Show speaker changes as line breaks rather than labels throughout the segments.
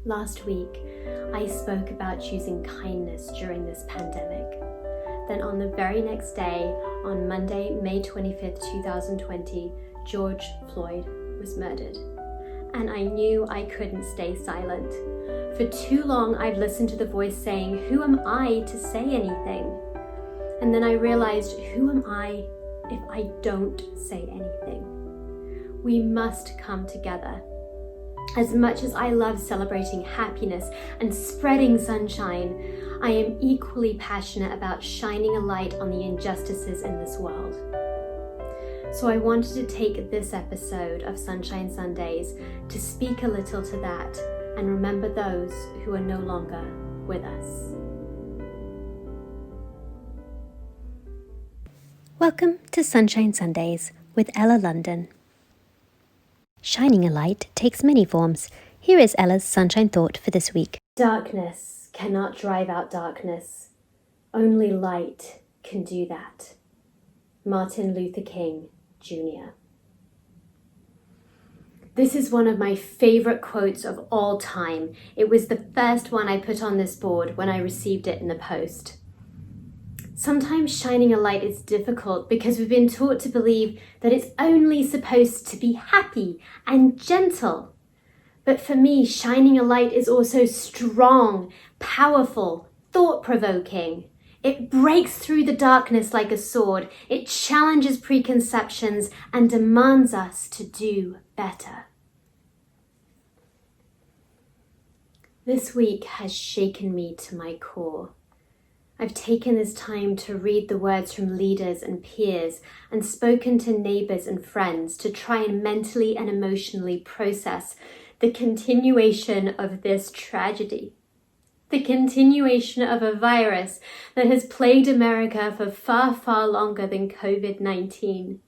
Last week, I spoke about choosing kindness during this pandemic. Then on the very next day, on Monday, May 25th, 2020, George Floyd was murdered. And I knew I couldn't stay silent. For too long, I've listened to the voice saying, "Who am I to say anything?" And then I realized, who am I if I don't say anything? We must come together. As much as I love celebrating happiness and spreading sunshine, I am equally passionate about shining a light on the injustices in this world. So I wanted to take this episode of Sunshine Sundays to speak a little to that and remember those who are no longer with us.
Welcome to Sunshine Sundays with Ella London. Shining a light takes many forms. Here is Ella's sunshine thought for this week.
Darkness cannot drive out darkness. Only light can do that. Martin Luther King, Jr. This is one of my favorite quotes of all time. It was the first one I put on this board when I received it in the post. Sometimes shining a light is difficult because we've been taught to believe that it's only supposed to be happy and gentle. But for me, shining a light is also strong, powerful, thought-provoking. It breaks through the darkness like a sword. It challenges preconceptions and demands us to do better. This week has shaken me to my core. I've taken this time to read the words from leaders and peers and spoken to neighbours and friends to try and mentally and emotionally process the continuation of this tragedy. The continuation of a virus that has plagued America for far, far longer than COVID-19.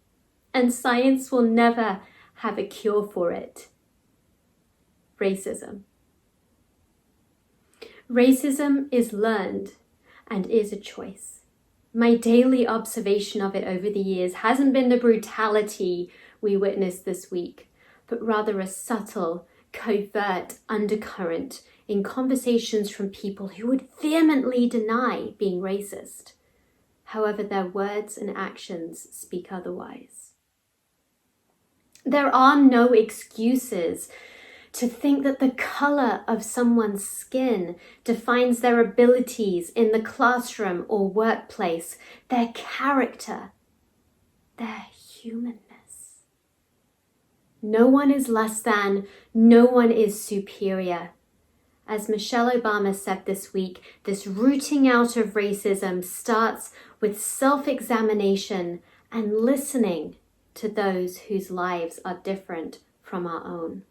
And science will never have a cure for it. Racism. Racism is learned and is a choice. My daily observation of it over the years hasn't been the brutality we witnessed this week, but rather a subtle, covert undercurrent in conversations from people who would vehemently deny being racist. However, their words and actions speak otherwise. There are no excuses to think that the color of someone's skin defines their abilities in the classroom or workplace, their character, their humanness. No one is less than, no one is superior. As Michelle Obama said this week, this rooting out of racism starts with self-examination and listening to those whose lives are different from our own.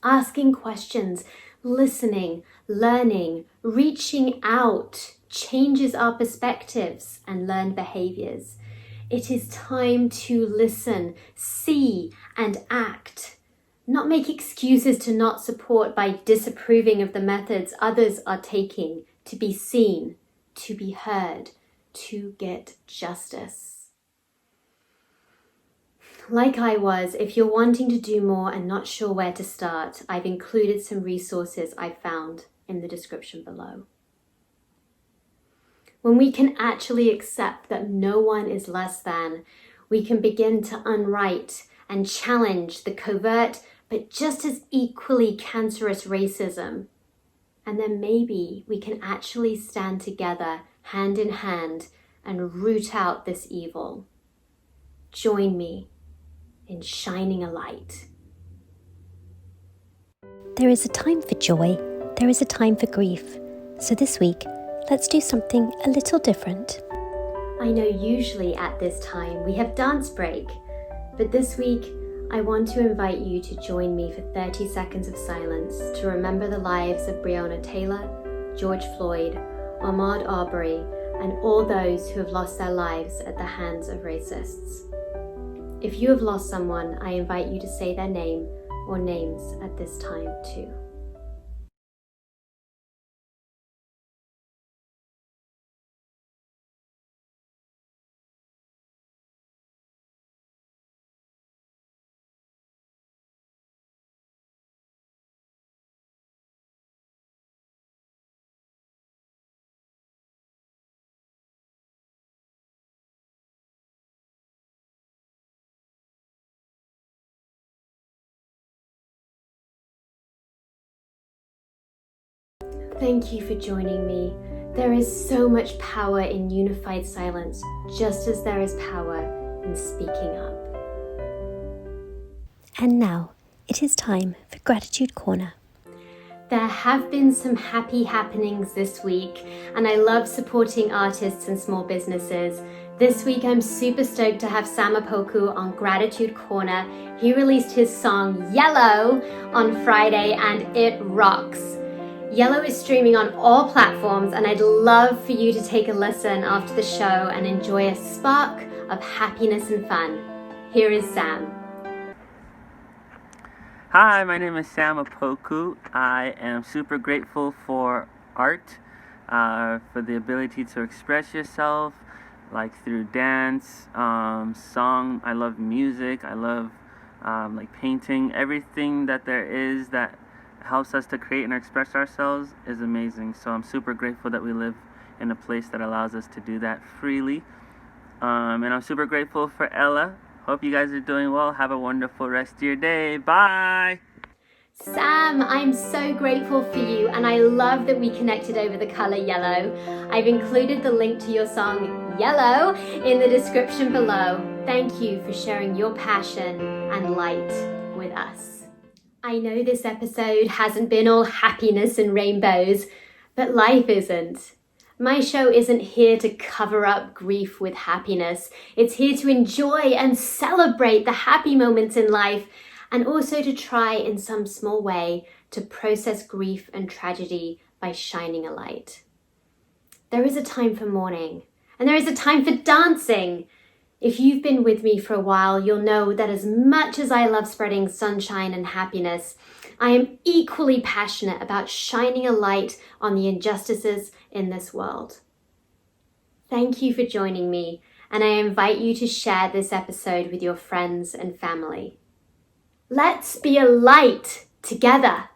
Asking questions, listening, learning, reaching out changes our perspectives and learned behaviors. It is time to listen, see, and act. Not make excuses to not support by disapproving of the methods others are taking to be seen, to be heard, to get justice. Like I was, if you're wanting to do more and not sure where to start, I've included some resources I've found in the description below. When we can actually accept that no one is less than, we can begin to unwrite and challenge the covert but just as equally cancerous racism. And then maybe we can actually stand together, hand in hand, and root out this evil. Join me in shining a light.
There is a time for joy, there is a time for grief. So this week, let's do something a little different.
I know usually at this time we have dance break, but this week I want to invite you to join me for 30 seconds of silence to remember the lives of Breonna Taylor, George Floyd, Ahmaud Arbery, and all those who have lost their lives at the hands of racists. If you have lost someone, I invite you to say their name or names at this time too. Thank you for joining me. There is so much power in unified silence, just as there is power in speaking up.
And now, it is time for Gratitude Corner.
There have been some happy happenings this week, and I love supporting artists and small businesses. This week I'm super stoked to have Sam Opoku on Gratitude Corner. He released his song Yellow on Friday and it rocks. Yellow is streaming on all platforms, and I'd love for you to take a listen after the show and enjoy a spark of happiness and fun. Here is Sam.
Hi, my name is Sam Opoku. I am super grateful for art, for the ability to express yourself, like through dance, song. I love music. I love like painting. Everything that there is that helps us to create and express ourselves is amazing. So I'm super grateful that we live in a place that allows us to do that freely. And I'm super grateful for Ella. Hope you guys are doing well. Have a wonderful rest of your day. Bye.
Sam, I'm so grateful for you, and I love that we connected over the color yellow. I've included the link to your song Yellow in the description below. Thank you for sharing your passion and light with us. I know this episode hasn't been all happiness and rainbows, but life isn't. My show isn't here to cover up grief with happiness. It's here to enjoy and celebrate the happy moments in life, and also to try in some small way to process grief and tragedy by shining a light. There is a time for mourning, and there is a time for dancing. If you've been with me for a while, you'll know that as much as I love spreading sunshine and happiness, I am equally passionate about shining a light on the injustices in this world. Thank you for joining me, and I invite you to share this episode with your friends and family. Let's be a light together.